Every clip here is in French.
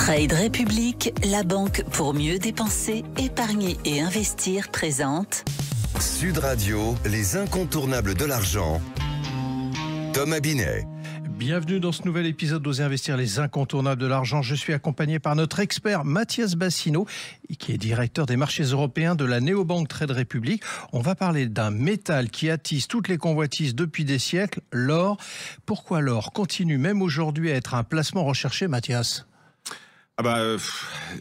Trade République, la banque pour mieux dépenser, épargner et investir présente Sud Radio, les incontournables de l'argent. Thomas Binet. Bienvenue dans ce nouvel épisode d'Oser investir, les incontournables de l'argent. Je suis accompagné par notre expert Mathias Bassino, qui est directeur des marchés européens de la néobanque Trade République. On va parler d'un métal qui attise toutes les convoitises depuis des siècles, l'or. Pourquoi l'or continue même aujourd'hui à être un placement recherché, Mathias ?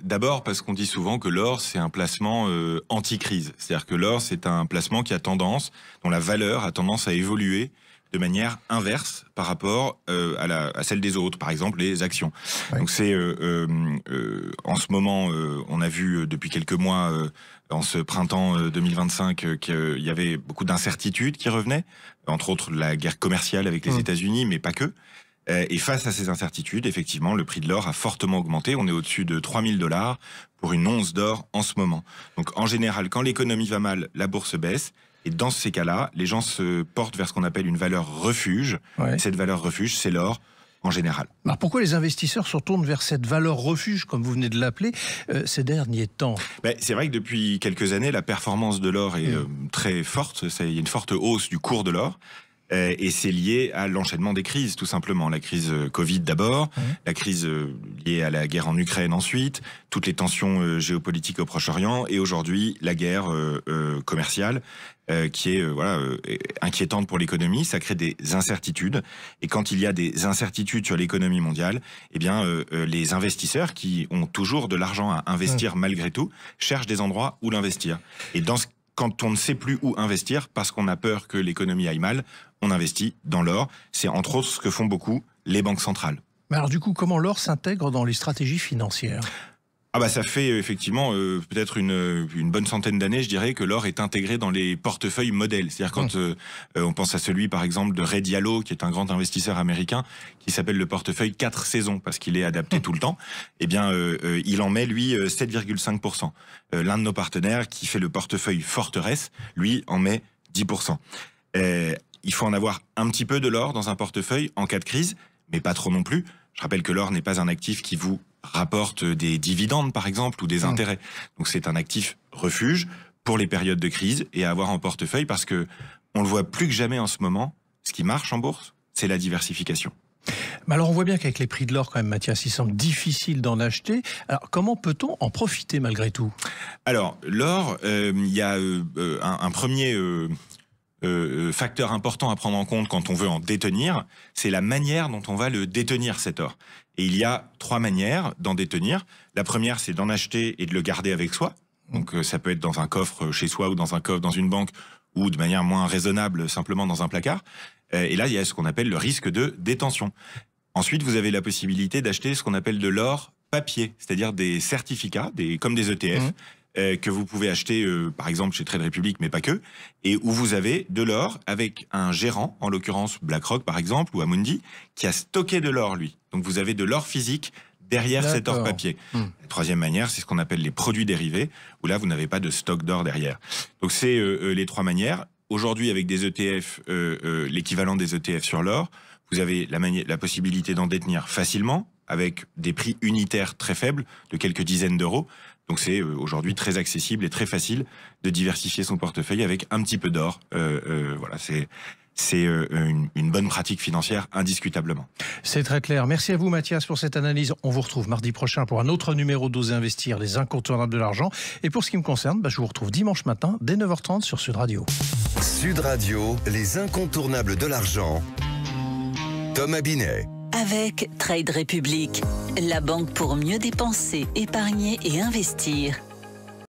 D'abord parce qu'on dit souvent que l'or c'est un placement anti-crise. C'est-à-dire que l'or c'est un placement dont la valeur a tendance à évoluer de manière inverse par rapport à celle des autres, par exemple les actions. Oui. Donc c'est en ce moment, on a vu depuis quelques mois, en ce printemps 2025, qu'il y avait beaucoup d'incertitudes qui revenaient, entre autres la guerre commerciale avec les États-Unis, mais pas que. Et face à ces incertitudes, effectivement, le prix de l'or a fortement augmenté. On est au-dessus de 3 000 $ pour une once d'or en ce moment. Donc en général, quand l'économie va mal, la bourse baisse. Et dans ces cas-là, les gens se portent vers ce qu'on appelle une valeur refuge. Ouais. Et cette valeur refuge, c'est l'or en général. Alors pourquoi les investisseurs se tournent vers cette valeur refuge, comme vous venez de l'appeler, ces derniers temps ? C'est vrai que depuis quelques années, la performance de l'or est très forte. Il y a une forte hausse du cours de l'or. Et c'est lié à l'enchaînement des crises, tout simplement. La crise Covid d'abord, la crise liée à la guerre en Ukraine ensuite, toutes les tensions géopolitiques au Proche-Orient, et aujourd'hui la guerre commerciale qui est inquiétante pour l'économie. Ça crée des incertitudes, et quand il y a des incertitudes sur l'économie mondiale, les investisseurs qui ont toujours de l'argent à investir malgré tout cherchent des endroits où l'investir. Et quand on ne sait plus où investir parce qu'on a peur que l'économie aille mal, on investit dans l'or. C'est entre autres ce que font beaucoup les banques centrales. Mais alors du coup, comment l'or s'intègre dans les stratégies financières ? Ça fait effectivement peut-être une bonne centaine d'années, je dirais, que l'or est intégré dans les portefeuilles modèles. C'est-à-dire quand on pense à celui, par exemple, de Ray Dalio, qui est un grand investisseur américain, qui s'appelle le portefeuille 4 saisons, parce qu'il est adapté tout le temps, il en met, lui, 7,5%. L'un de nos partenaires, qui fait le portefeuille Forteresse, lui, en met 10%. Il faut en avoir un petit peu de l'or dans un portefeuille en cas de crise, mais pas trop non plus. Je rappelle que l'or n'est pas un actif qui vous rapporte des dividendes, par exemple, ou des intérêts. Donc c'est un actif refuge pour les périodes de crise et à avoir en portefeuille, parce que on le voit plus que jamais en ce moment. Ce qui marche en bourse, c'est la diversification. Mais alors on voit bien qu'avec les prix de l'or, quand même, Mathias, il semble difficile d'en acheter. Alors comment peut-on en profiter malgré tout ? Alors l'or, il y a un premier facteur important à prendre en compte quand on veut en détenir, c'est la manière dont on va le détenir, cet or. Et il y a 3 manières d'en détenir. La première, c'est d'en acheter et de le garder avec soi. Donc ça peut être dans un coffre chez soi, ou dans un coffre dans une banque, ou de manière moins raisonnable, simplement dans un placard. Et là, il y a ce qu'on appelle le risque de détention. Ensuite, vous avez la possibilité d'acheter ce qu'on appelle de l'or papier, c'est-à-dire des certificats, comme des ETF, que vous pouvez acheter, par exemple, chez Trade Republic, mais pas que, et où vous avez de l'or avec un gérant, en l'occurrence BlackRock, par exemple, ou Amundi, qui a stocké de l'or, lui. Donc vous avez de l'or physique derrière cet or papier. La troisième manière, c'est ce qu'on appelle les produits dérivés, où là, vous n'avez pas de stock d'or derrière. Donc c'est les 3 manières. Aujourd'hui, avec des ETF, l'équivalent des ETF sur l'or, vous avez la possibilité d'en détenir facilement, avec des prix unitaires très faibles, de quelques dizaines d'euros. Donc c'est aujourd'hui très accessible et très facile de diversifier son portefeuille avec un petit peu d'or. C'est une bonne pratique financière, indiscutablement. C'est très clair. Merci à vous, Mathias, pour cette analyse. On vous retrouve mardi prochain pour un autre numéro d'Oser investir, les incontournables de l'argent. Et pour ce qui me concerne, je vous retrouve dimanche matin, dès 9h30 sur Sud Radio. Sud Radio, les incontournables de l'argent. Thomas Binet. Avec Trade Republic, la banque pour mieux dépenser, épargner et investir.